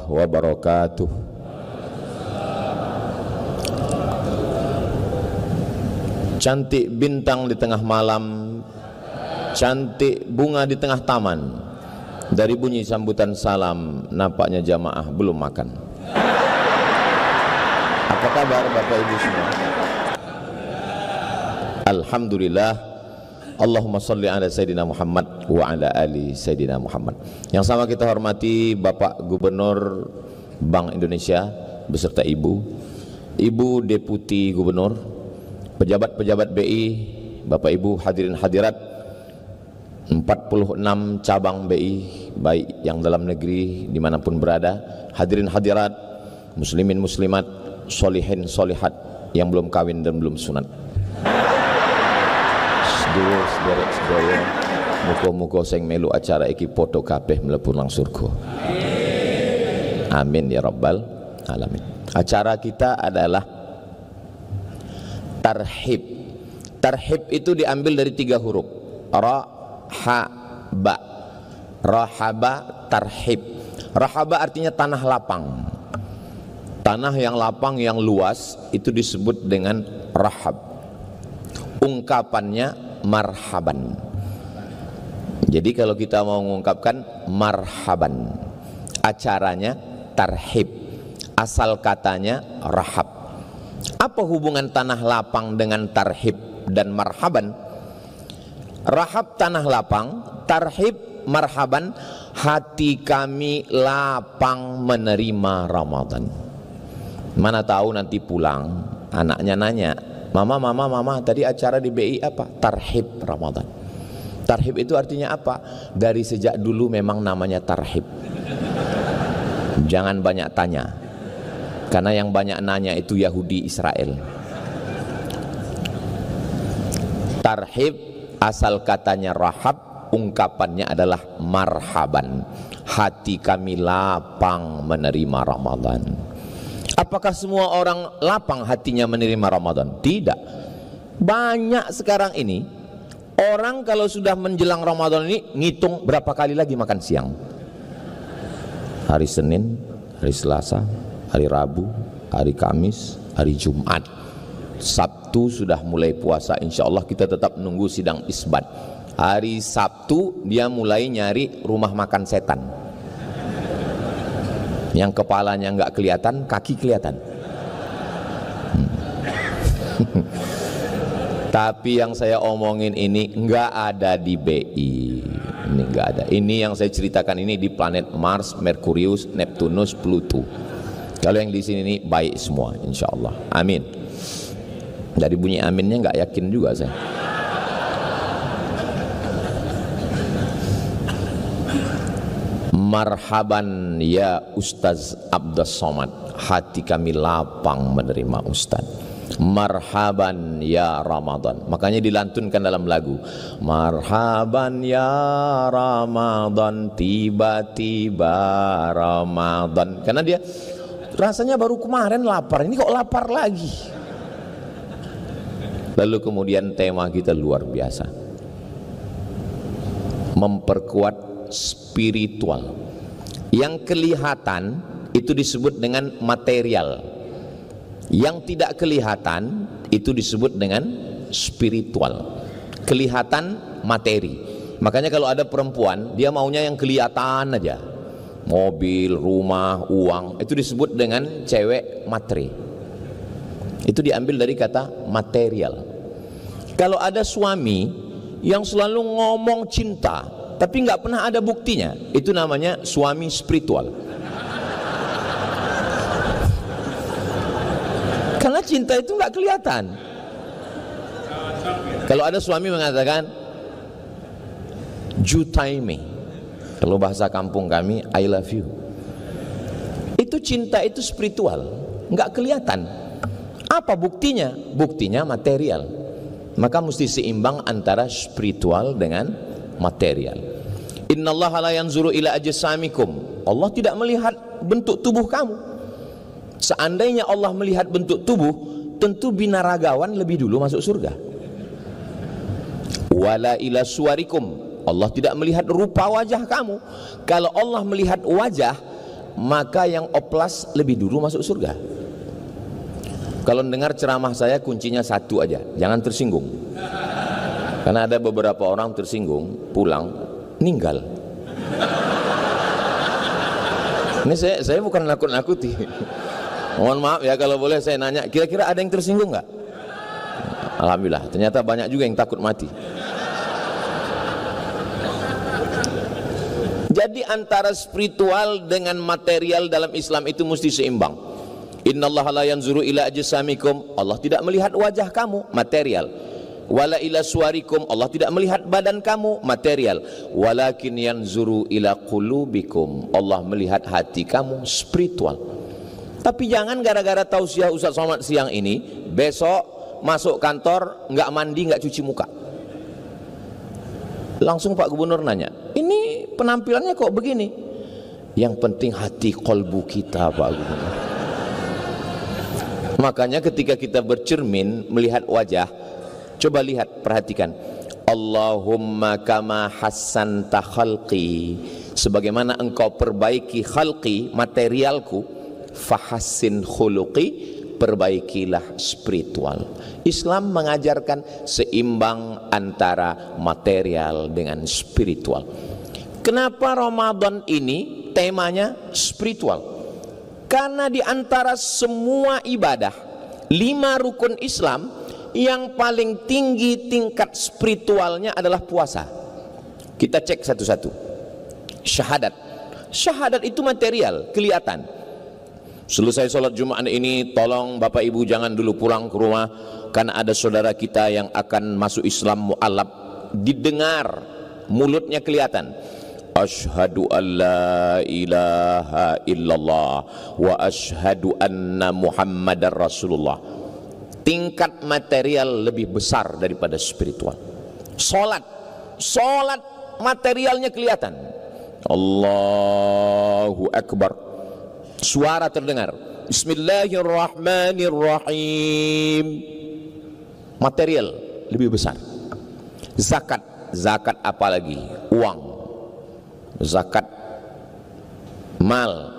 wabarakatuh. Cantik bintang di tengah malam, cantik bunga di tengah taman. Dari bunyi sambutan salam, nampaknya jamaah belum makan. Apa kabar Bapak Ibu semua? Alhamdulillah. Allahumma salli ala Sayyidina Muhammad wa ala ali Sayyidina Muhammad. Yang sama kita hormati Bapak Gubernur Bank Indonesia beserta Ibu Deputi Gubernur, pejabat-pejabat BI, Bapak Ibu hadirin hadirat, 46 cabang BI baik yang dalam negeri dimanapun berada, hadirin hadirat, muslimin muslimat, solihin solihat yang belum kawin dan belum sunat. Sedulur sederek sedaya, muga-muga sing melu acara iki padha kabeh mlebu nang surga. Amin ya rabbal alamin. Acara kita adalah tarhib. Tarhib itu diambil dari 3 huruf. Ra, ha, ba. Rahaba, tarhib. Rahaba artinya tanah lapang. Tanah yang lapang, yang luas, itu disebut dengan rahab. Ungkapannya marhaban. Jadi kalau kita mau mengungkapkan marhaban, acaranya tarhib, asal katanya rahab. Apa hubungan tanah lapang dengan tarhib dan marhaban? Rahab tanah lapang, tarhib marhaban, hati kami lapang menerima Ramadan. Mana tahu nanti pulang anaknya nanya, Mama, tadi acara di BI apa? Tarhib Ramadan. Tarhib itu artinya apa? Dari sejak dulu memang namanya tarhib. Jangan banyak tanya, karena yang banyak nanya itu Yahudi Israel. Tarhib asal katanya rahab, ungkapannya adalah marhaban. Hati kami lapang menerima Ramadan. Apakah semua orang lapang hatinya menerima Ramadan? Tidak. Banyak sekarang ini orang kalau sudah menjelang Ramadan ini ngitung berapa kali lagi makan siang. Hari Senin, hari Selasa, hari Rabu, hari Kamis, hari Jumat. Sabtu sudah mulai puasa, insya Allah kita tetap menunggu sidang isbat. Hari Sabtu dia mulai nyari rumah makan setan, yang kepalanya nggak kelihatan, kaki kelihatan. Tapi yang saya omongin ini nggak ada di BI, ini nggak ada. Ini yang saya ceritakan ini di planet Mars, Merkurius, Neptunus, Pluto. Kalau yang di sini ini baik semua, insya Allah. Amin. Dari bunyi aminnya nggak yakin juga saya. Marhaban ya Ustaz Abdus Somad, hati kami lapang menerima Ustaz. Marhaban ya Ramadan, makanya dilantunkan dalam lagu. Marhaban ya Ramadan, tiba-tiba Ramadan. Karena dia rasanya baru kemarin lapar, ini kok lapar lagi. Lalu kemudian tema kita luar biasa, memperkuat spiritual. Yang kelihatan itu disebut dengan material, yang tidak kelihatan itu disebut dengan spiritual. Kelihatan materi. Makanya kalau ada perempuan dia maunya yang kelihatan aja, mobil, rumah, uang, itu disebut dengan cewek materi. Itu diambil dari kata material. Kalau ada suami yang selalu ngomong cinta tapi nggak pernah ada buktinya, itu namanya suami spiritual. Karena cinta itu nggak kelihatan. Kalau ada suami mengatakan Jutaime, kalau bahasa kampung kami I love you, itu cinta, itu spiritual, nggak kelihatan. Apa buktinya? Buktinya material. Maka mesti seimbang antara spiritual dengan material. Innallaha la yanzuru ila ajsamikum. Allah tidak melihat bentuk tubuh kamu. Seandainya Allah melihat bentuk tubuh, tentu binaragawan lebih dulu masuk surga. Wala ila suwarikum. Allah tidak melihat rupa wajah kamu. Kalau Allah melihat wajah, maka yang oplas lebih dulu masuk surga. Kalau dengar ceramah saya kuncinya satu aja, jangan tersinggung. Karena ada beberapa orang tersinggung, pulang, meninggal. Ini saya bukan nakut-nakuti. Mohon maaf ya kalau boleh saya nanya, kira-kira ada yang tersinggung nggak? Alhamdulillah, ternyata banyak juga yang takut mati. Jadi antara spiritual dengan material dalam Islam itu mesti seimbang. Innallaha la yanzuru ila ajsamikum, Allah tidak melihat wajah kamu, material. Wala ila suwarikum, Allah tidak melihat badan kamu, material. Walakin yanzuru ila qulubikum, Allah melihat hati kamu, spiritual. Tapi jangan gara-gara tausiah Ustaz Somad siang ini, besok masuk kantor nggak mandi, nggak cuci muka. Langsung Pak Gubernur nanya, ini penampilannya kok begini? Yang penting hati kolbu kita, Pak Gubernur. Makanya ketika kita bercermin melihat wajah, coba lihat, perhatikan. Allahumma kama hassanta khalqi, sebagaimana engkau perbaiki khalqi, materialku, fahassin khuluqi, perbaikilah spiritual. Islam mengajarkan seimbang antara material dengan spiritual. Kenapa Ramadan ini temanya spiritual? Karena di antara semua ibadah 5 rukun Islam, yang paling tinggi tingkat spiritualnya adalah puasa. Kita cek satu-satu. Syahadat itu material, kelihatan. Selesai sholat Jumat ini, tolong Bapak Ibu jangan dulu pulang ke rumah, karena ada saudara kita yang akan masuk Islam mu'alab. Didengar, mulutnya kelihatan. Asyhadu an la ilaha illallah wa asyhadu anna Muhammadar Rasulullah. Tingkat material lebih besar daripada spiritual. Salat materialnya kelihatan. Allahu Akbar, suara terdengar. Bismillahirrahmanirrahim, material lebih besar. Zakat apalagi, uang, zakat mal,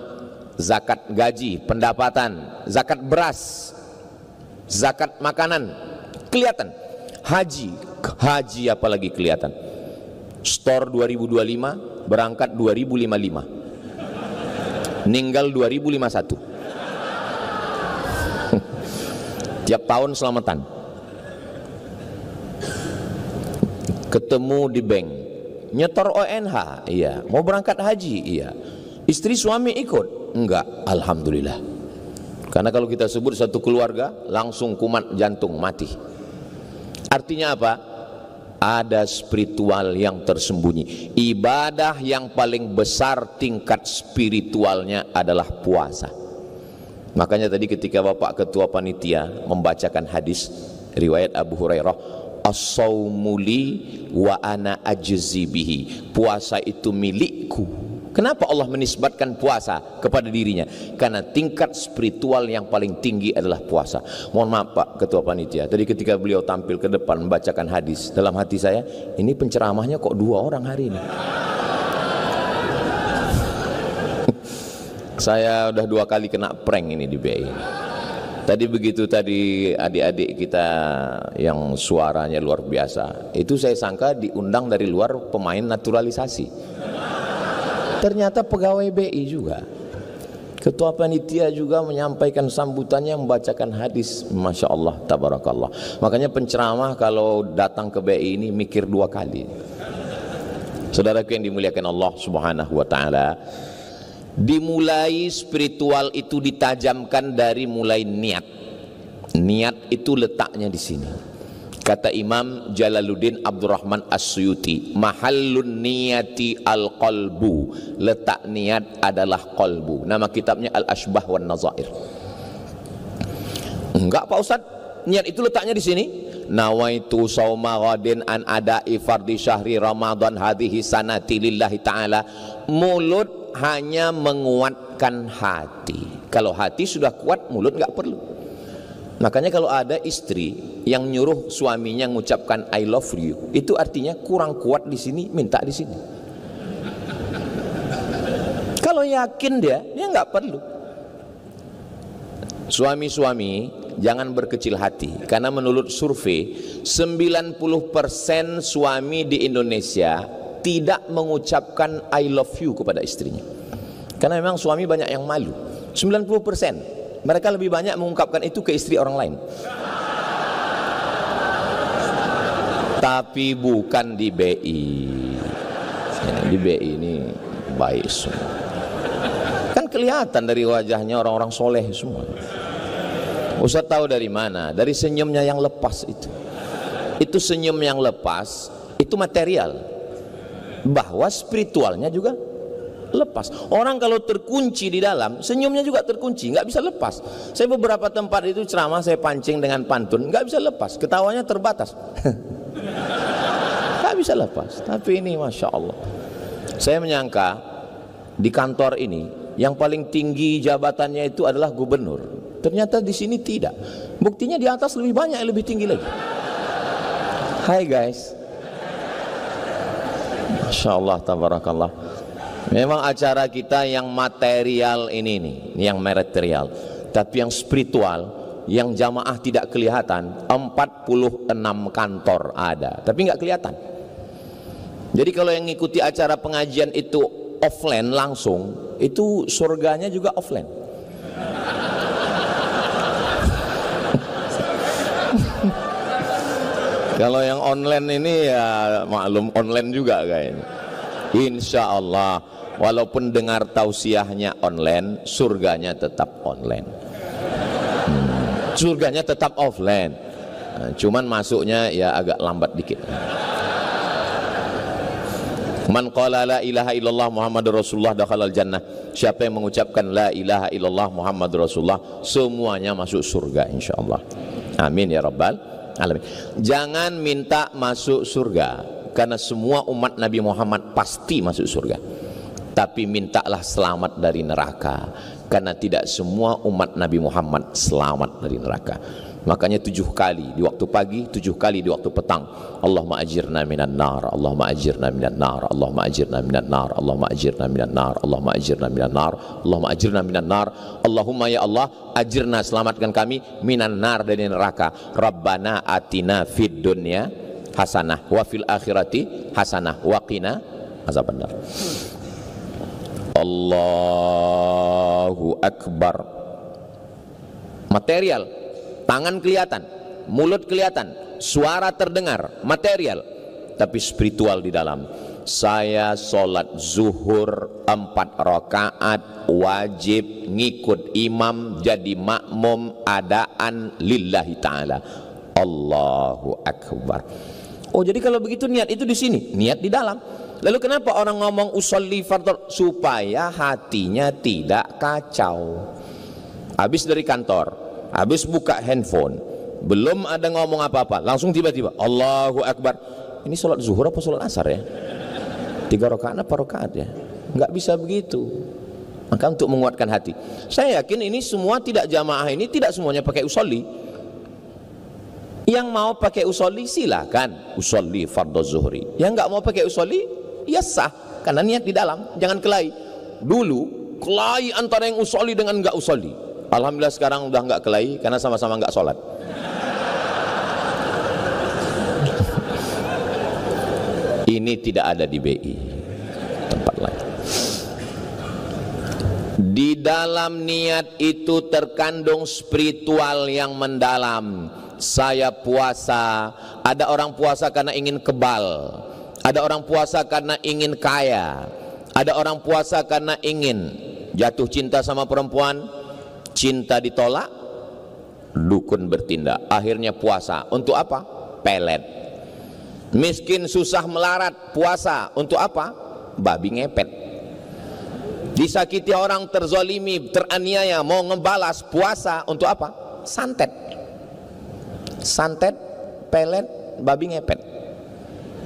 zakat gaji, pendapatan, zakat beras, zakat makanan, kelihatan. Haji apalagi kelihatan. Store 2025, berangkat 2055, meninggal 2051. Tiap tahun selamatan. Ketemu di bank, nyetor ONH, iya. Mau berangkat haji, iya. Istri suami ikut? Enggak, alhamdulillah. Karena kalau kita sebut satu keluarga, langsung kumat jantung, mati. Artinya apa? Ada spiritual yang tersembunyi. Ibadah yang paling besar tingkat spiritualnya adalah puasa. Makanya tadi ketika Bapak Ketua Panitia membacakan hadis riwayat Abu Hurairah, as-saumu li wa ana ajzi bihi, puasa itu milikku. Kenapa Allah menisbatkan puasa kepada dirinya? Karena tingkat spiritual yang paling tinggi adalah puasa. Mohon maaf Pak Ketua Panitia, tadi ketika beliau tampil ke depan membacakan hadis, dalam hati saya, ini penceramahnya kok 2 orang hari ini. Saya udah 2 kali kena prank ini di BI. Tadi begitu adik-adik kita yang suaranya luar biasa, itu saya sangka diundang dari luar pemain naturalisasi. Ternyata pegawai BI juga. Ketua Panitia juga menyampaikan sambutannya, membacakan hadis. Masya Allah, tabarakallah. Makanya penceramah kalau datang ke BI ini mikir 2 kali. Saudaraku yang dimuliakan Allah Subhanahu wa ta'ala, dimulai spiritual itu ditajamkan dari mulai niat. Niat itu letaknya di sini. Kata Imam Jalaluddin Abdurrahman As-Suyuti, mahallun niyati al-qalbu, letak niat adalah qalbu. Nama kitabnya Al-Ashbah wan Nazair. Enggak Pak Ustaz, niat itu letaknya di sini. Nawaitu sauma ghadin an ada'i fardhi syahri Ramadan hadhihi sanati lillahi ta'ala. Mulut hanya menguatkan hati. Kalau hati sudah kuat, mulut enggak perlu. Makanya kalau ada istri yang nyuruh suaminya mengucapkan I love you, itu artinya kurang kuat di sini, minta di sini. Kalau yakin dia nggak perlu. Suami-suami jangan berkecil hati, karena menurut survei 90% suami di Indonesia tidak mengucapkan I love you kepada istrinya. Karena memang suami banyak yang malu. 90% mereka lebih banyak mengungkapkan itu ke istri orang lain. Tapi bukan di BI. Di BI ini baik semua. Kan kelihatan dari wajahnya orang-orang soleh semua. Ustaz tahu dari mana? Dari senyumnya yang lepas itu. Itu senyum yang lepas, itu material. Bahwa spiritualnya juga lepas. Orang kalau terkunci di dalam, senyumnya juga terkunci, nggak bisa lepas. Saya beberapa tempat itu ceramah, saya pancing dengan pantun, nggak bisa lepas. Ketawanya terbatas. Nggak bisa lepas. Tapi ini Masya Allah, saya menyangka di kantor ini yang paling tinggi jabatannya itu adalah gubernur. Ternyata di sini tidak. Buktinya di atas lebih banyak, lebih tinggi lagi. Hai guys. Masya Allah, tabarakallah. Memang acara kita yang material ini nih, yang material. Tapi yang spiritual, yang jamaah tidak kelihatan, 46 kantor ada, tapi nggak kelihatan. Jadi kalau yang ngikuti acara pengajian itu offline langsung, itu surganya juga offline. Kalau yang online ini ya maklum online juga kayaknya. Insya Allah, walaupun dengar tausiahnya online, surganya tetap online. Surganya tetap offline. Cuman masuknya ya agak lambat dikit. Man qala la ilaha illallah Muhammadur Rasulullah dakhalal jannah. Siapa yang mengucapkan la ilaha illallah Muhammadur Rasulullah, semuanya masuk surga insyaallah. Amin ya rabbal alamin. Jangan minta masuk surga, karena semua umat Nabi Muhammad pasti masuk surga. Tapi mintalah selamat dari neraka, karena tidak semua umat Nabi Muhammad selamat dari neraka. Makanya 7 kali di waktu pagi, 7 kali di waktu petang. Allahumma ajirna minan nar, Allahumma ajirna minan nar, Allahumma ajirna minan nar, Allahumma ajirna minan nar, Allahumma ajirna minan nar, Allahumma ajirna minan nar. Allahumma ya Allah, ajirna, selamatkan kami minan nar, dari neraka. Rabbana atina fid dunya hasanah wa fil akhirati hasanah wa qina azabannar. Allahu akbar. Material, tangan kelihatan, mulut kelihatan, suara terdengar, material, tapi spiritual di dalam. Saya sholat zuhur 4 rakaat wajib ngikut imam, jadi makmum adaan lillahi ta'ala. Allahu akbar. Oh, jadi kalau begitu niat itu di sini, niat di dalam. Lalu kenapa orang ngomong usolli fardhu? Supaya hatinya tidak kacau. Habis dari kantor, habis buka handphone, belum ada ngomong apa-apa, langsung tiba-tiba Allahu akbar. Ini sholat zuhur apa sholat asar ya? 3 rakaat apa rakaat ya? Nggak bisa begitu. Maka untuk menguatkan hati, saya yakin ini semua tidak jamaah ini tidak semuanya pakai usolli. Yang mau pakai usolli silakan, usolli fardhu zuhri. Yang nggak mau pakai usolli ya sah, karena niat di dalam. Jangan kelahi. Dulu kelahi antara yang usolli dengan nggak usolli. Alhamdulillah sekarang udah nggak kelahi, karena sama-sama nggak sholat. Ini tidak ada di BI, tempat lain. Di dalam niat itu terkandung spiritual yang mendalam. Saya puasa, ada orang puasa karena ingin kebal, ada orang puasa karena ingin kaya, ada orang puasa karena ingin jatuh cinta sama perempuan, cinta ditolak, dukun bertindak, akhirnya puasa. Untuk apa? Pelet. Miskin susah melarat, puasa. Untuk apa? Babi ngepet. Disakiti orang, terzolimi, teraniaya, mau ngebalas, puasa. Untuk apa? Santet. Santet, pelet, babi ngepet.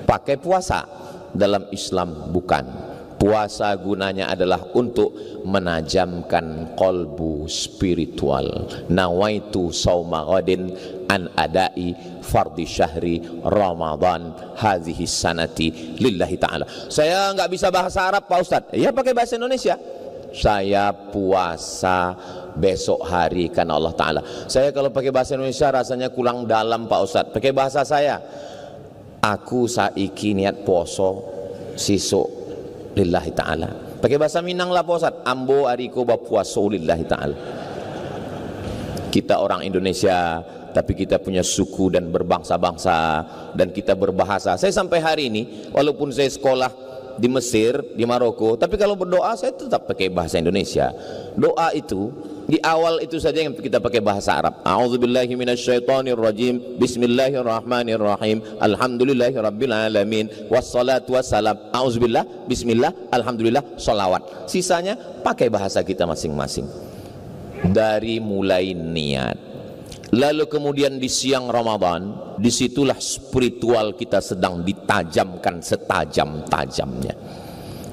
Pakai puasa. Dalam Islam bukan. Puasa gunanya adalah untuk menajamkan kolbu spiritual. Nawaitu sauma ghadin an adai fardhi syahri Ramadan hadhihi sanati lillahi ta'ala. Saya nggak bisa bahasa Arab Pak Ustadz. Ya pakai bahasa Indonesia. saya puasa besok hari karena Allah Ta'ala. Saya kalau pakai bahasa Indonesia rasanya kurang dalam Pak Ustadz. Pakai bahasa saya, aku saiki niat poso sisuk lillahi ta'ala. Pakai bahasa Minang lah Pak Ustadz, ambo ariko bapuaso lillahi ta'ala. Kita orang Indonesia, tapi kita punya suku dan berbangsa-bangsa, dan kita berbahasa. Saya sampai hari ini, walaupun saya sekolah di Mesir, di Maroko, tapi kalau berdoa saya tetap pakai bahasa Indonesia. Doa itu di awal itu saja yang kita pakai bahasa Arab. A'udzubillahi minasyaitonirrajim. Bismillahirrahmanirrahim. Alhamdulillahirabbil alamin. Wassalatu wassalam. A'udzubillah, bismillah, alhamdulillah, sholawat. Sisanya pakai bahasa kita masing-masing. Dari mulai niat, lalu kemudian di siang Ramadan, disitulah spiritual kita sedang ditajamkan setajam-tajamnya.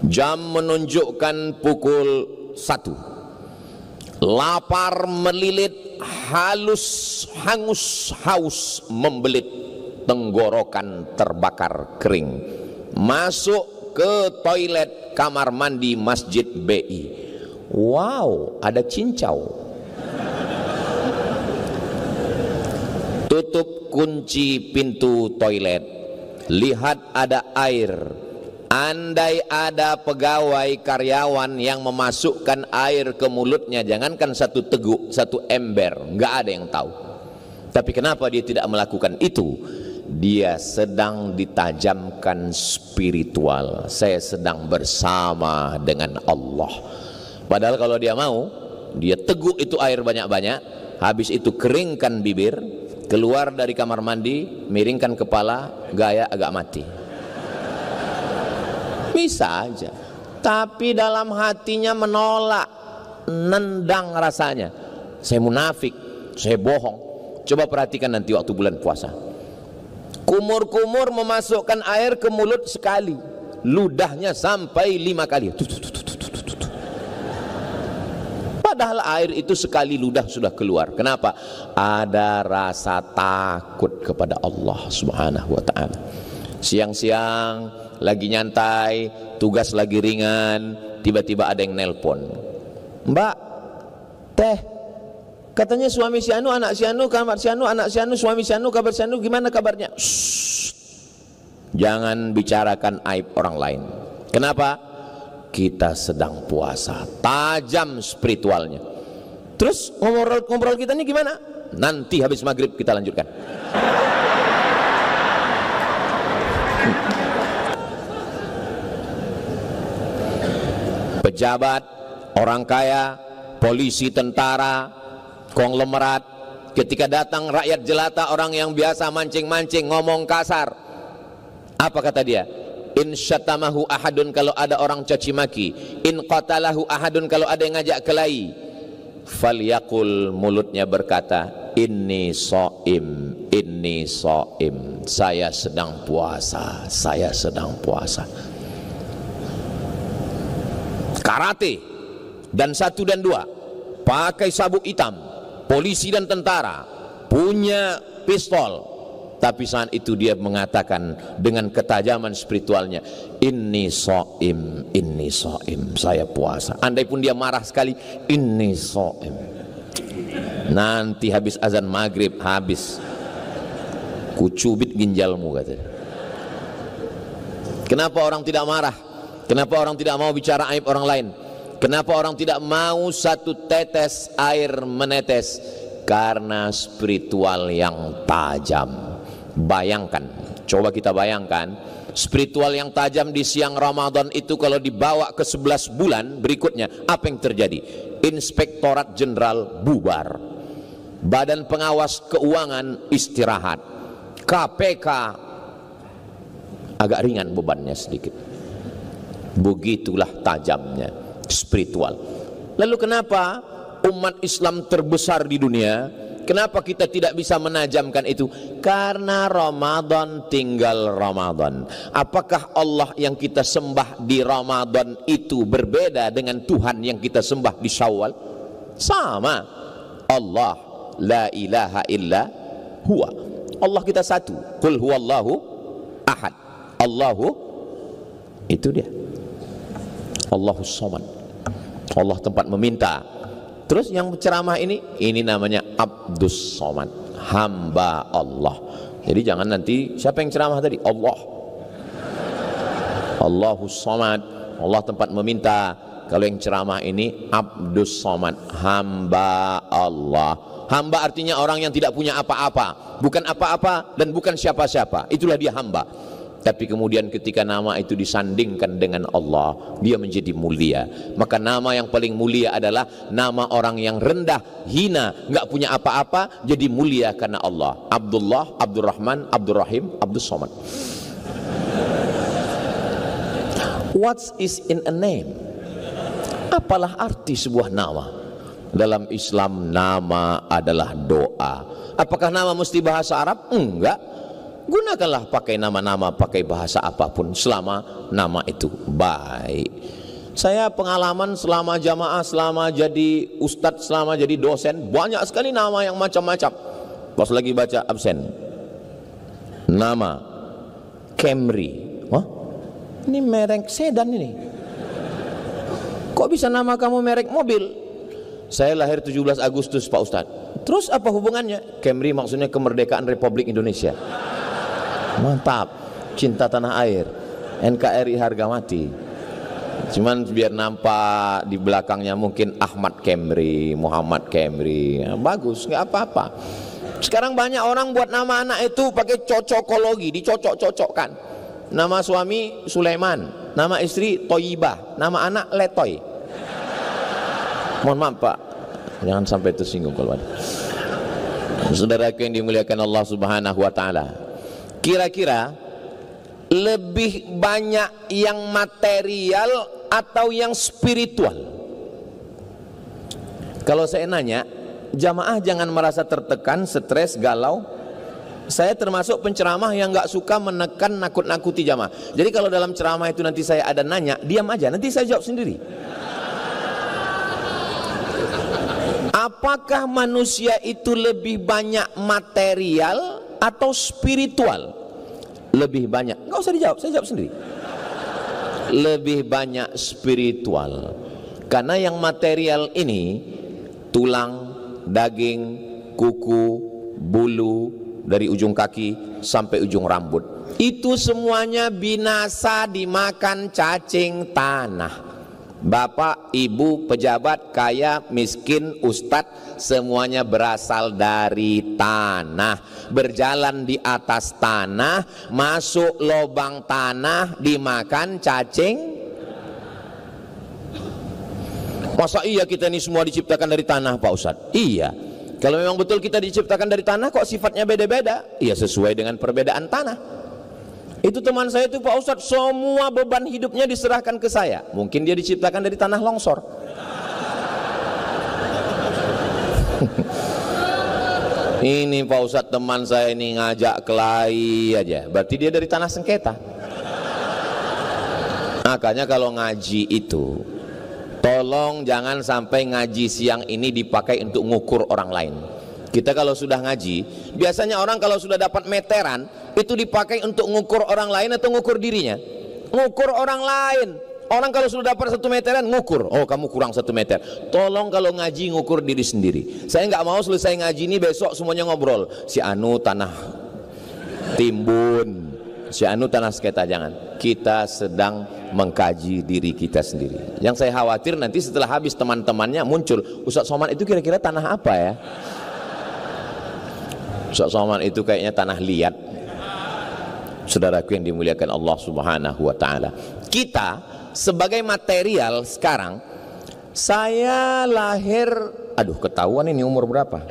Jam menunjukkan pukul 1. Lapar melilit, halus, hangus, haus membelit, tenggorokan terbakar kering. Masuk ke toilet kamar mandi Masjid BI. Wow, ada cincau. Tutup kunci pintu toilet, lihat ada air. Andai ada pegawai karyawan yang memasukkan air ke mulutnya, jangankan satu teguk, satu ember, nggak ada yang tahu. Tapi kenapa dia tidak melakukan itu? Dia sedang ditajamkan spiritual. Saya sedang bersama dengan Allah. Padahal kalau dia mau, dia teguk itu air banyak-banyak, habis itu keringkan bibir, keluar dari kamar mandi, miringkan kepala, gaya agak mati. Bisa aja. Tapi dalam hatinya menolak, nendang rasanya. Saya munafik, saya bohong. Coba perhatikan nanti waktu bulan puasa. Kumur-kumur memasukkan air ke mulut sekali, ludahnya sampai 5 kali. Padahal air itu sekali ludah sudah keluar. Kenapa? Ada rasa takut kepada Allah Subhanahu wa ta'ala. Siang-siang lagi nyantai, tugas lagi ringan, tiba-tiba ada yang nelpon. Mbak, teh, katanya suami si anu, anak si anu, kamar si anu, anak si anu, suami si anu, kabar si anu, gimana kabarnya? Shh. Jangan bicarakan aib orang lain. Kenapa? Kita sedang puasa, tajam spiritualnya. Terus ngobrol kita ini gimana? Nanti habis maghrib kita lanjutkan. Pejabat, orang kaya, polisi, tentara, konglomerat, ketika datang rakyat jelata, orang yang biasa mancing-mancing, ngomong kasar, apa kata dia? In syatamahu ahadun, kalau ada orang caci maki. In qatalahu ahadun, kalau ada yang ngajak kelahi. Falyaqul, mulutnya berkata, inni shaim, inni shaim, saya sedang puasa, saya sedang puasa. Karate dan 1 dan 2, pakai sabuk hitam, polisi dan tentara, punya pistol. Tapi saat itu dia mengatakan dengan ketajaman spiritualnya, inni shaim, saya puasa. Andai pun dia marah sekali, inni shaim. Nanti habis azan maghrib, habis kucubit ginjalmu, katanya. Kenapa orang tidak marah? Kenapa orang tidak mau bicara aib orang lain? Kenapa orang tidak mau satu tetes air menetes? Karena spiritual yang tajam. Bayangkan, coba kita bayangkan, spiritual yang tajam di siang Ramadan itu kalau dibawa ke 11 bulan berikutnya, apa yang terjadi? Inspektorat Jenderal bubar, Badan Pengawas Keuangan istirahat, KPK agak ringan bebannya sedikit. Begitulah tajamnya spiritual. Lalu kenapa umat Islam terbesar di dunia, kenapa kita tidak bisa menajamkan itu? Karena Ramadan tinggal Ramadan. Apakah Allah yang kita sembah di Ramadan itu berbeda dengan Tuhan yang kita sembah di Syawal? Sama. Allah la ilaha illa huwa. Allah kita satu. Qul huwallahu ahad. Allahu, itu dia. Allahus samad. Allah tempat meminta. Terus yang ceramah ini namanya Abdus Somad, hamba Allah. Jadi jangan nanti siapa yang ceramah tadi? Allah. Allahus Somad, Allah tempat meminta. Kalau yang ceramah ini Abdus Somad, hamba Allah. Hamba artinya orang yang tidak punya apa-apa, bukan apa-apa dan bukan siapa-siapa. Itulah dia hamba. Tapi kemudian ketika nama itu disandingkan dengan Allah, dia menjadi mulia. Maka nama yang paling mulia adalah nama orang yang rendah, hina, nggak punya apa-apa, jadi mulia karena Allah. Abdullah, Abdurrahman, Abdurrahim, Abdus Somad. What is in a name? Apalah arti sebuah nama? Dalam Islam nama adalah doa. Apakah nama mesti bahasa Arab? Enggak. Gunakanlah pakai nama-nama, pakai bahasa apapun selama nama itu baik. Saya pengalaman selama jamaah, selama jadi ustadz, selama jadi dosen, banyak sekali nama yang macam-macam. Pas lagi baca absen, nama Camry. Wah, ini merek sedan ini. Kok bisa nama kamu merek mobil? Saya lahir 17 Agustus Pak Ustadz. Terus apa hubungannya? Camry maksudnya kemerdekaan Republik Indonesia. Mantap, cinta tanah air, NKRI harga mati. Cuman biar nampak di belakangnya mungkin Ahmad Camry, Muhammad Camry, ya, bagus, nggak apa-apa. Sekarang banyak orang buat nama anak itu pakai cocokologi, dicocok-cocokkan. Nama suami Sulaiman, nama istri Toyibah, nama anak Letoy. Mohon maaf Pak, jangan sampai tersinggung kalau ada. Saudaraku yang dimuliakan Allah Subhanahu wa Ta'ala, kira-kira lebih banyak yang material atau yang spiritual? Kalau saya nanya, jamaah jangan merasa tertekan, stres, galau. Saya termasuk penceramah yang gak suka menekan, nakut-nakuti jamaah. Jadi kalau dalam ceramah itu nanti saya ada nanya, diam aja, nanti saya jawab sendiri. Apakah manusia itu lebih banyak material atau spiritual? Lebih banyak. Nggak usah dijawab, saya jawab sendiri. Lebih banyak spiritual. Karena yang material ini, tulang, daging, kuku, bulu, dari ujung kaki sampai ujung rambut, itu semuanya binasa dimakan cacing tanah. Bapak, ibu, pejabat, kaya, miskin, ustadz, semuanya berasal dari tanah. Berjalan di atas tanah, masuk lubang tanah, dimakan cacing. Masa iya kita ini semua diciptakan dari tanah Pak Ustadz? Iya. Kalau memang betul kita diciptakan dari tanah, kok sifatnya beda-beda? Iya, sesuai dengan perbedaan tanah. Itu teman saya itu Pak Ustadz, semua beban hidupnya diserahkan ke saya. Mungkin dia diciptakan dari tanah longsor. Ini Pak Ustadz teman saya ini ngajak kelahi aja, berarti dia dari tanah sengketa. Makanya kalau ngaji itu, tolong jangan sampai ngaji siang ini dipakai untuk ngukur orang lain. Kita kalau sudah ngaji, biasanya orang kalau sudah dapat meteran, itu dipakai untuk ngukur orang lain atau ngukur dirinya? Ngukur orang lain. Orang kalau sudah dapat 1 meteran, ngukur. Oh, kamu kurang 1 meter. Tolong kalau ngaji ngukur diri sendiri. Saya nggak mau selesai ngaji ini besok semuanya ngobrol. Si Anu tanah timbun, si Anu tanah sengketa. Jangan. Kita sedang mengkaji diri kita sendiri. Yang saya khawatir nanti setelah habis teman-temannya muncul, Ustaz Somad itu kira-kira tanah apa ya? Ustaz Somad itu kayaknya tanah liat. Saudaraku yang dimuliakan Allah Subhanahu wa Ta'ala, kita sebagai material sekarang, saya lahir, aduh ketahuan ini umur berapa?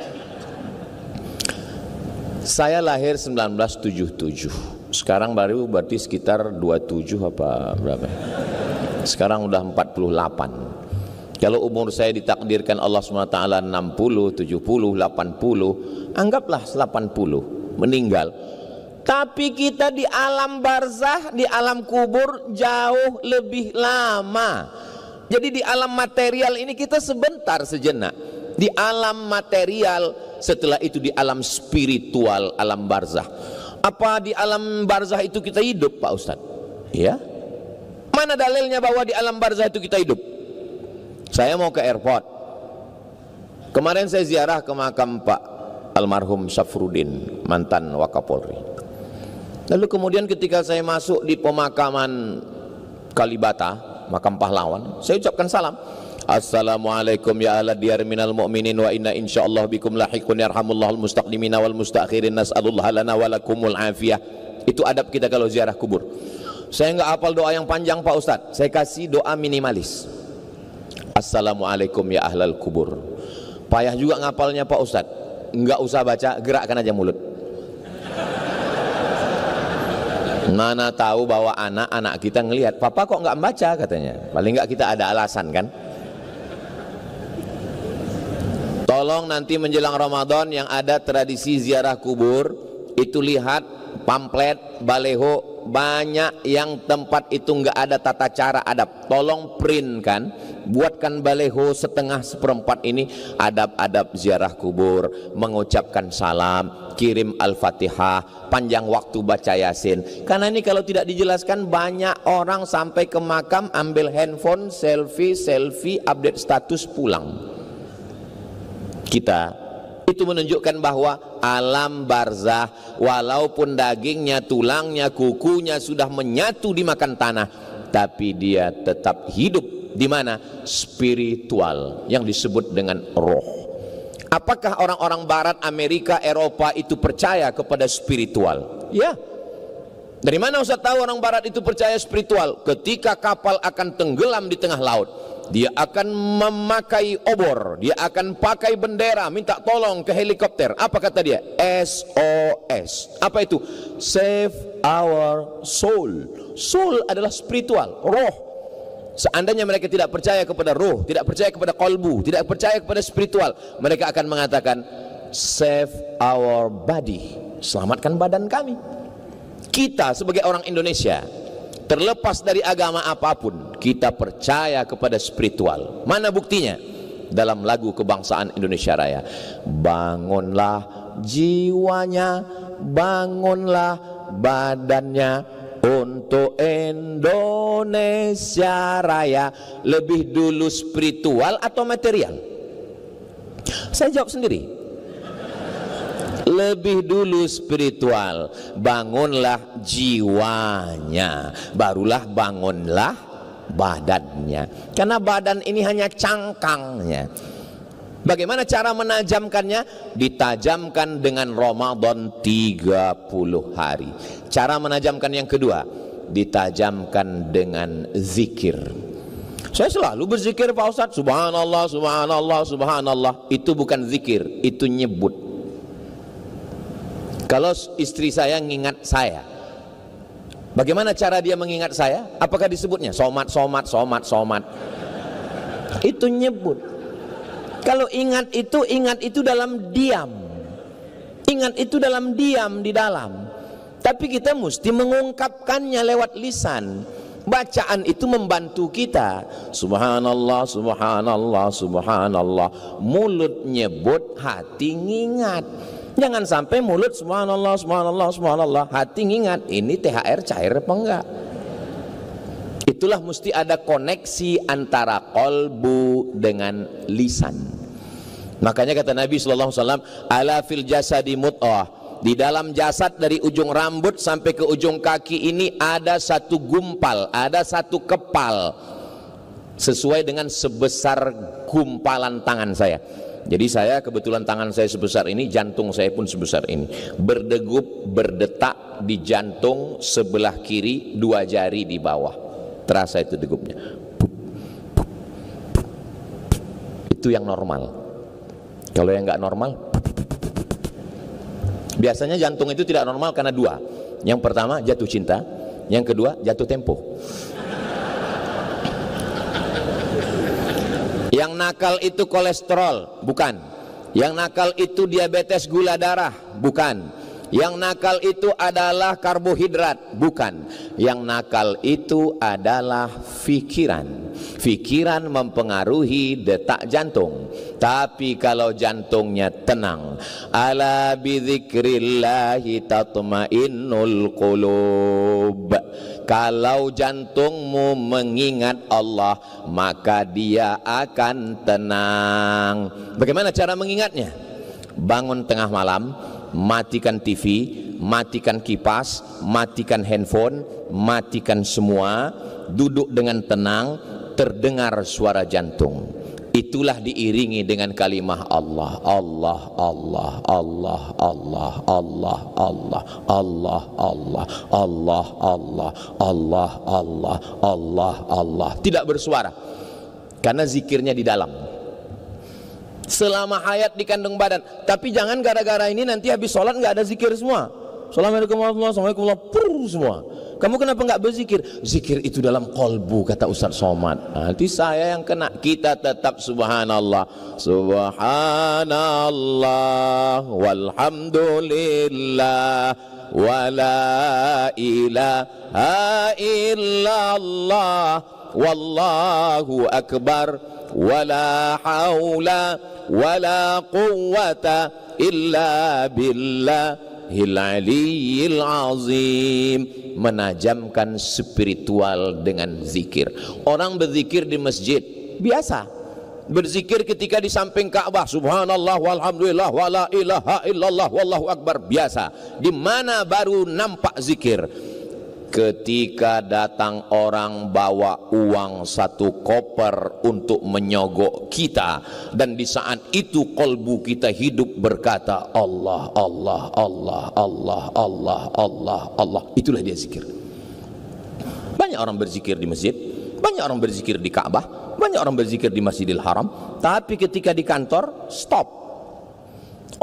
Saya lahir 1977. Sekarang baru berarti sekitar 27 apa berapa? Sekarang udah 48. Kalau umur saya ditakdirkan Allah SWT 60, 70, 80, anggaplah 80 meninggal. Tapi kita di alam barzah, di alam kubur jauh lebih lama. Jadi di alam material ini kita sebentar sejenak. Di alam material, setelah itu di alam spiritual, alam barzah. Apa di alam barzah itu kita hidup Pak Ustadz? Ya. Mana dalilnya bahwa di alam barzah itu kita hidup? Saya mau ke airport. Kemarin saya ziarah ke makam Pak almarhum Syafruddin, mantan Wakapolri. Lalu kemudian ketika saya masuk di pemakaman Kalibata, makam pahlawan, saya ucapkan salam. Assalamualaikum ya ahla diyar minal mu'minin wa inna insyaallah bikum lahiqun yarhamullahul mustaqdimina wal mustakhirin nas'alullah lana wa lakumul afiyah. Itu adab kita kalau ziarah kubur. Saya enggak hafal doa yang panjang Pak Ustadz, saya kasih doa minimalis. Assalamualaikum ya ahlal kubur. Payah juga ngapalnya Pak Ustadz, enggak usah baca, gerakkan aja mulut. Mana tahu bahwa anak-anak kita ngelihat, papa kok enggak membaca katanya. Paling enggak kita ada alasan kan. Tolong nanti menjelang Ramadan yang ada tradisi ziarah kubur, itu lihat pamflet, baleho, banyak yang tempat itu enggak ada tata cara adab. Tolong print kan, buatkan baleho setengah seperempat ini adab-adab ziarah kubur, mengucapkan salam, kirim Al-Fatihah, panjang waktu baca Yasin. Karena ini kalau tidak dijelaskan, banyak orang sampai ke makam ambil handphone, selfie, update status, pulang. Kita itu menunjukkan bahwa alam barzah, walaupun dagingnya, tulangnya, kukunya sudah menyatu dimakan tanah, tapi dia tetap hidup di mana? Spiritual, yang disebut dengan roh. Apakah orang-orang barat, Amerika, Eropa itu percaya kepada spiritual? Ya. Dari mana Ustaz tahu orang barat itu percaya spiritual? Ketika kapal akan tenggelam di tengah laut, dia akan memakai obor, dia akan pakai bendera, minta tolong ke helikopter. Apa kata dia? SOS. Apa itu? Save our soul. Soul adalah spiritual, roh. Seandainya mereka tidak percaya kepada roh, tidak percaya kepada kolbu, tidak percaya kepada spiritual, mereka akan mengatakan save our body, selamatkan badan kami. Kita sebagai orang Indonesia, terlepas dari agama apapun, kita percaya kepada spiritual. Mana buktinya? Dalam lagu kebangsaan Indonesia Raya, bangunlah jiwanya, bangunlah badannya untuk Indonesia Raya. Lebih dulu spiritual atau material? Saya jawab sendiri. Lebih dulu spiritual. Bangunlah jiwanya, barulah bangunlah badannya. Karena badan ini hanya cangkangnya. Bagaimana cara menajamkannya? Ditajamkan dengan Ramadan 30 hari. Cara menajamkan yang kedua, ditajamkan dengan zikir. Saya selalu berzikir Pak Ustadz, subhanallah, subhanallah, subhanallah. Itu bukan zikir, itu nyebut. Kalau istri saya ngingat saya, bagaimana cara dia mengingat saya? Apakah disebutnya somat, somat, somat, somat? Itu nyebut. Kalau ingat itu dalam diam. Ingat itu dalam diam di dalam. Tapi kita mesti mengungkapkannya lewat lisan. Bacaan itu membantu kita. Subhanallah, subhanallah, subhanallah. Mulut nyebut, hati ngingat. Jangan sampai mulut subhanallah, subhanallah, subhanallah, hati ngingat. Ini THR cair apa enggak? Itulah mesti ada koneksi antara kolbu dengan lisan. Makanya kata Nabi SAW, ala fil jasadi mut'ah. Di dalam jasad dari ujung rambut sampai ke ujung kaki ini ada satu gumpal, ada satu kepal, sesuai dengan sebesar gumpalan tangan saya. Jadi saya kebetulan tangan saya sebesar ini, jantung saya pun sebesar ini. Berdegup, berdetak di jantung sebelah kiri, 2 jari di bawah. Terasa itu degupnya. Itu yang normal. Kalau yang nggak normal, biasanya jantung itu tidak normal karena 2. Yang pertama jatuh cinta, yang kedua jatuh tempo. Yang nakal itu kolesterol, bukan. Yang nakal itu diabetes gula darah, bukan. Yang nakal itu adalah karbohidrat, bukan. Yang nakal itu adalah pikiran. Pikiran mempengaruhi detak jantung. Tapi kalau jantungnya tenang, ala bidzikrillahi tatmainnul qulub. Kalau jantungmu mengingat Allah, maka dia akan tenang. Bagaimana cara mengingatnya? Bangun tengah malam, matikan TV, matikan kipas, matikan handphone, matikan semua, duduk dengan tenang, terdengar suara jantung. Itulah diiringi dengan kalimah Allah, Allah, Allah, Allah, Allah, Allah, Allah, Allah, Allah, Allah, Allah, Allah, Allah, Allah, Allah. Tidak bersuara, karena zikirnya di dalam. Selama hayat di kandung badan. Tapi jangan gara-gara ini nanti habis sholat nggak ada zikir semua. Assalamualaikum warahmatullahi wabarakatuh semua. Kamu kenapa nggak berzikir? Zikir itu dalam kolbu, kata Ustaz Somad. Nanti saya yang kena. Kita tetap subhanallah, subhanallah, walhamdulillah, wala ilaha illallah, wallahu akbar, wala haula wala quwwata illa billahil aliyyil azim. Menajamkan spiritual dengan zikir. Orang berzikir di masjid biasa, berzikir ketika di samping Ka'bah, subhanallah walhamdulillah wala ilaha illallah wallahu akbar, biasa. Di mana baru nampak zikir? Ketika datang orang bawa uang 1 koper untuk menyogok kita, dan di saat itu kolbu kita hidup berkata Allah, Allah, Allah, Allah, Allah, Allah, Allah. Itulah dia zikir. Banyak orang berzikir di masjid, banyak orang berzikir di Ka'bah, banyak orang berzikir di Masjidil Haram, tapi ketika di kantor stop.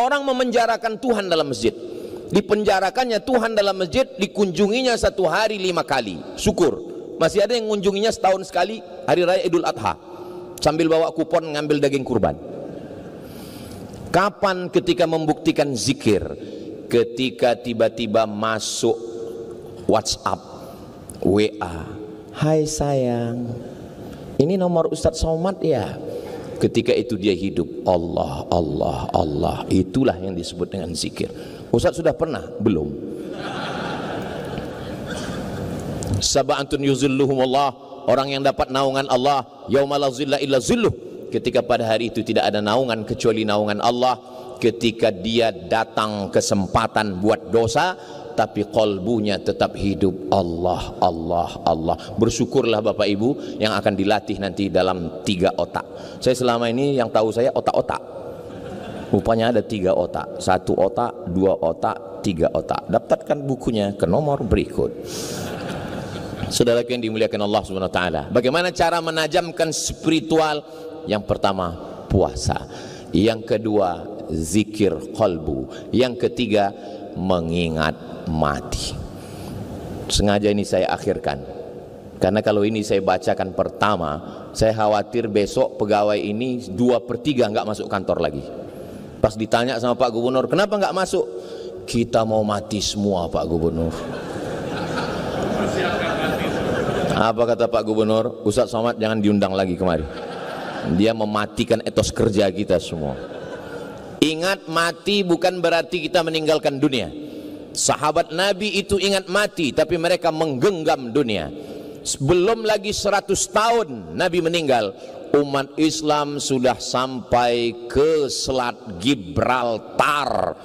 Orang memenjarakan Tuhan dalam masjid. Dipenjarakannya Tuhan dalam masjid, dikunjunginya 1 hari 5 kali. Syukur, masih ada yang mengunjunginya setahun sekali, hari raya Idul Adha, sambil bawa kupon ngambil daging kurban. Kapan ketika membuktikan zikir? Ketika tiba-tiba masuk WhatsApp, WA, hai sayang, ini nomor Ustadz Somad ya. Ketika itu dia hidup Allah, Allah, Allah. Itulah yang disebut dengan zikir. Ustaz sudah pernah? Belum. Sab'atun yuzilluhumullah, orang yang dapat naungan Allah, yauma la zilla illa zilluh. Ketika pada hari itu tidak ada naungan kecuali naungan Allah. Ketika dia datang kesempatan buat dosa, tapi kolbunya tetap hidup Allah, Allah, Allah. Bersyukurlah Bapak Ibu yang akan dilatih nanti dalam 3 otak. Saya selama ini yang tahu saya otak-otak. Rupanya ada 3 otak, 1 otak, 2 otak, 3 otak. Daftarkan bukunya ke nomor berikut. Saudara yang dimuliakan Allah Subhanahu wa taala. Bagaimana cara menajamkan spiritual? Yang pertama, puasa. Yang kedua, zikir qalbu. Yang ketiga, mengingat mati. Sengaja ini saya akhirkan, karena kalau ini saya bacakan pertama, saya khawatir besok pegawai ini 2/3 nggak masuk kantor lagi. Pas ditanya sama Pak Gubernur, kenapa nggak masuk? Kita mau mati semua Pak Gubernur. Apa kata Pak Gubernur? Ustadz Somad jangan diundang lagi kemari. Dia mematikan etos kerja kita semua. Ingat mati bukan berarti kita meninggalkan dunia. Sahabat Nabi itu ingat mati, tapi mereka menggenggam dunia. Belum lagi 100 tahun Nabi meninggal, umat Islam sudah sampai ke Selat Gibraltar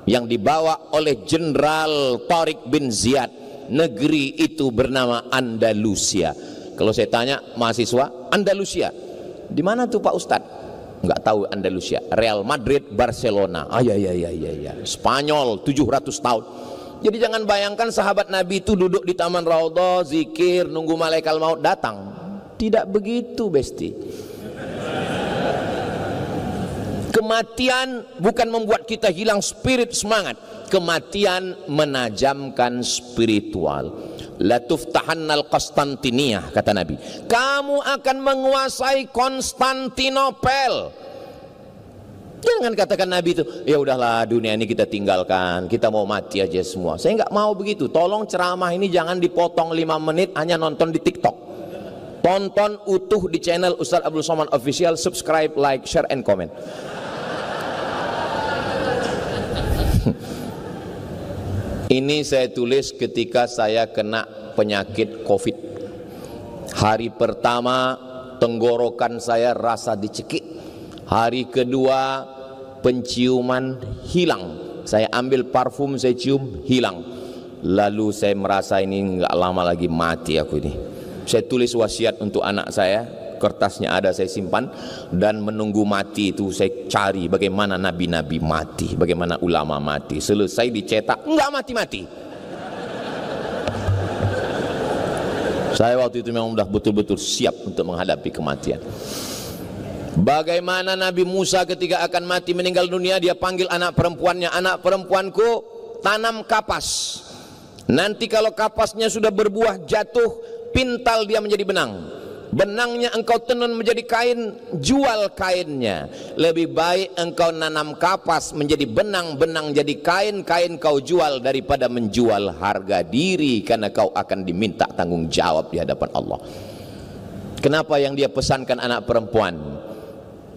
yang dibawa oleh Jenderal Tariq bin Ziyad. Negeri itu bernama Andalusia. Kalau saya tanya mahasiswa, Andalusia di mana tuh Pak Ustadz? Nggak tahu Andalusia. Real Madrid, Barcelona. Ya. Spanyol 700 tahun. Jadi jangan bayangkan sahabat Nabi itu duduk di Taman Raudhah, zikir, nunggu malaikat maut datang. Tidak begitu, besti. Kematian bukan membuat kita hilang spirit, semangat. Kematian menajamkan spiritual. La tuftahannal Konstantiniyah, kata Nabi. Kamu akan menguasai Konstantinopel. Jangan katakan Nabi itu, ya udahlah dunia ini kita tinggalkan, kita mau mati aja semua. Saya nggak mau begitu. Tolong ceramah ini jangan dipotong 5 menit hanya nonton di TikTok. Tonton utuh di channel Ustadz Abdul Somad Official. Subscribe, like, share, and comment. Ini saya tulis ketika saya kena penyakit COVID. Hari pertama tenggorokan saya rasa dicekik. Hari kedua penciuman hilang. Saya ambil parfum, saya cium, hilang. Lalu saya merasa ini nggak lama lagi mati aku ini. Saya tulis wasiat untuk anak saya, kertasnya ada saya simpan, dan menunggu mati itu saya cari bagaimana nabi-nabi mati, bagaimana ulama mati. Selesai dicetak, nggak mati-mati. Saya waktu itu memang sudah betul-betul siap untuk menghadapi kematian. Bagaimana Nabi Musa ketika akan mati meninggal dunia, dia panggil anak perempuannya, anak perempuanku tanam kapas. Nanti kalau kapasnya sudah berbuah jatuh, pintal dia menjadi benang. Benangnya engkau tenun menjadi kain, jual kainnya. Lebih baik engkau nanam kapas menjadi benang, benang jadi kain, kain kau jual daripada menjual harga diri, karena kau akan diminta tanggung jawab di hadapan Allah. Kenapa yang dia pesankan anak perempuan?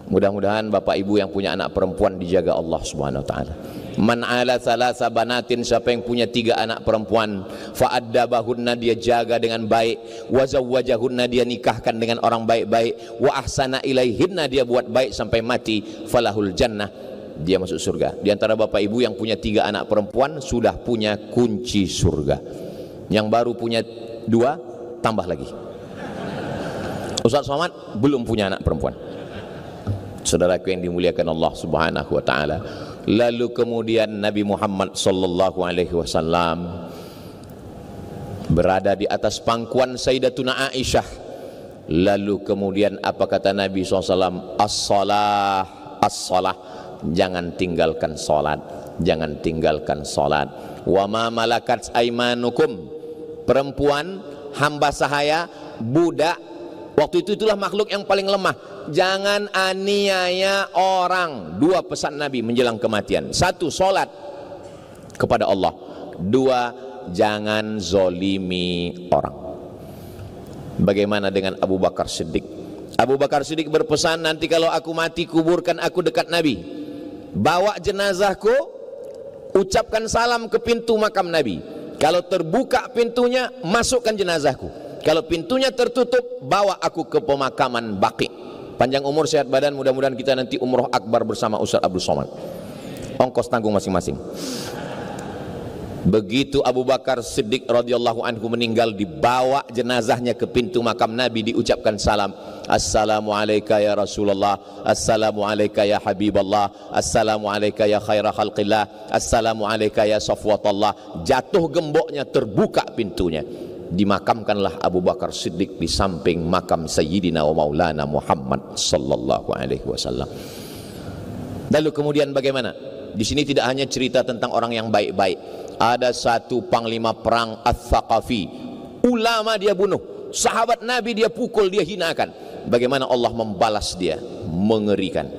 Mudah-mudahan bapak ibu yang punya anak perempuan dijaga Allah subhanahu wa ta'ala. Man ala thalatha banatin, siapa yang punya 3 anak perempuan, fa'addabahunna, dia jaga dengan baik, wa zawwajahunna, dia nikahkan dengan orang baik-baik, wa ahsana ilaihinna, dia buat baik sampai mati, falahul jannah, dia masuk surga. Di antara bapak ibu yang punya 3 anak perempuan sudah punya kunci surga. Yang baru punya 2 tambah lagi. Ustaz Somad belum punya anak perempuan. Saudaraku yang dimuliakan Allah subhanahu wa ta'ala. Lalu kemudian Nabi Muhammad sallallahu alaihi wasallam berada di atas pangkuan Sayyidatuna Aisyah. Lalu kemudian apa kata Nabi SAW? As-salah, as-salah, jangan tinggalkan salat, jangan tinggalkan salat. Wa ma malakat aimanukum, perempuan hamba sahaya, budak, waktu itu itulah makhluk yang paling lemah. Jangan aniaya orang. 2 pesan Nabi menjelang kematian. 1, solat kepada Allah. 2, jangan zolimi orang. Bagaimana dengan Abu Bakar Siddiq? Abu Bakar Siddiq berpesan, nanti kalau aku mati kuburkan aku dekat Nabi. Bawa jenazahku, ucapkan salam ke pintu makam Nabi. Kalau terbuka pintunya, masukkan jenazahku. Kalau pintunya tertutup, bawa aku ke pemakaman Baqi. Panjang umur, sehat badan, mudah-mudahan kita nanti umroh akbar bersama Ustaz Abdul Somad. Ongkos tanggung masing-masing. Begitu Abu Bakar Siddiq radhiyallahu anhu meninggal, dibawa jenazahnya ke pintu makam Nabi, diucapkan salam. Assalamu alayka ya Rasulullah, assalamu alayka ya Habiballah, assalamu alayka ya khaira khalqillah, assalamu alayka ya safwatallah. Jatuh gemboknya, terbuka pintunya. Dimakamkanlah Abu Bakar Siddiq di samping makam Sayyidina wa Maulana Muhammad sallallahu alaihi wasallam. Lalu kemudian bagaimana? Di sini tidak hanya cerita tentang orang yang baik-baik. Ada satu panglima perang Ats-Tsaqafi. Ulama dia bunuh, sahabat Nabi dia pukul, dia hinakan. Bagaimana Allah membalas dia? Mengerikan.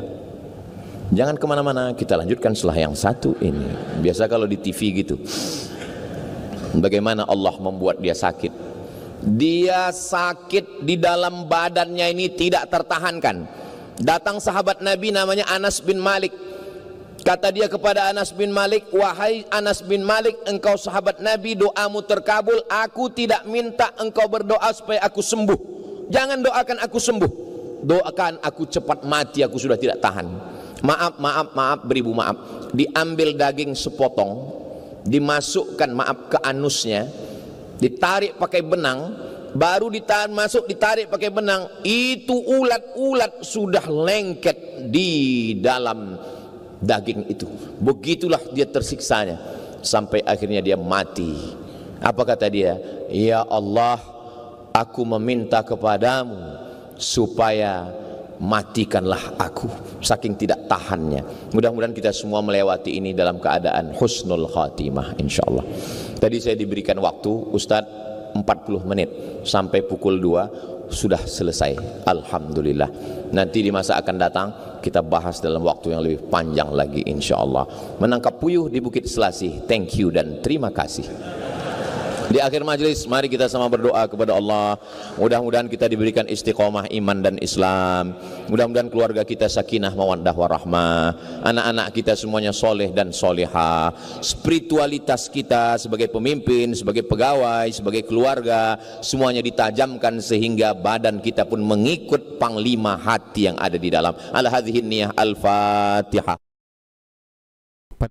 Jangan kemana-mana, kita lanjutkan setelah yang satu ini. Biasa kalau di TV gitu. Bagaimana Allah membuat dia sakit. Dia sakit di dalam badannya ini tidak tertahankan. Datang sahabat Nabi namanya Anas bin Malik. Kata dia kepada Anas bin Malik, wahai Anas bin Malik, engkau sahabat Nabi, doamu terkabul. Aku tidak minta engkau berdoa supaya aku sembuh. Jangan doakan aku sembuh, doakan aku cepat mati, aku sudah tidak tahan. Maaf, beribu maaf. Diambil daging sepotong, dimasukkan ke anusnya, ditarik pakai benang, baru ditarik pakai benang, itu ulat-ulat sudah lengket di dalam daging itu. Begitulah dia tersiksanya sampai akhirnya dia mati. Apa kata dia? Ya Allah, aku meminta kepadamu supaya matikanlah aku, saking tidak tahannya. Mudah-mudahan kita semua melewati ini dalam keadaan husnul khatimah insyaallah. Tadi saya diberikan waktu Ustadz 40 menit sampai pukul 2 sudah selesai, alhamdulillah. Nanti di masa akan datang kita bahas dalam waktu yang lebih panjang lagi insyaallah. Menangkap puyuh di Bukit Selasih. Thank you dan terima kasih. Di akhir majlis mari kita sama berdoa kepada Allah, mudah-mudahan kita diberikan istiqomah iman dan Islam, mudah-mudahan keluarga kita sakinah mawaddah warahmah, anak-anak kita semuanya soleh dan solehah, spiritualitas kita sebagai pemimpin, sebagai pegawai, sebagai keluarga semuanya ditajamkan sehingga badan kita pun mengikut panglima hati yang ada di dalam. Al-hadhihi niyah al-Fatihah.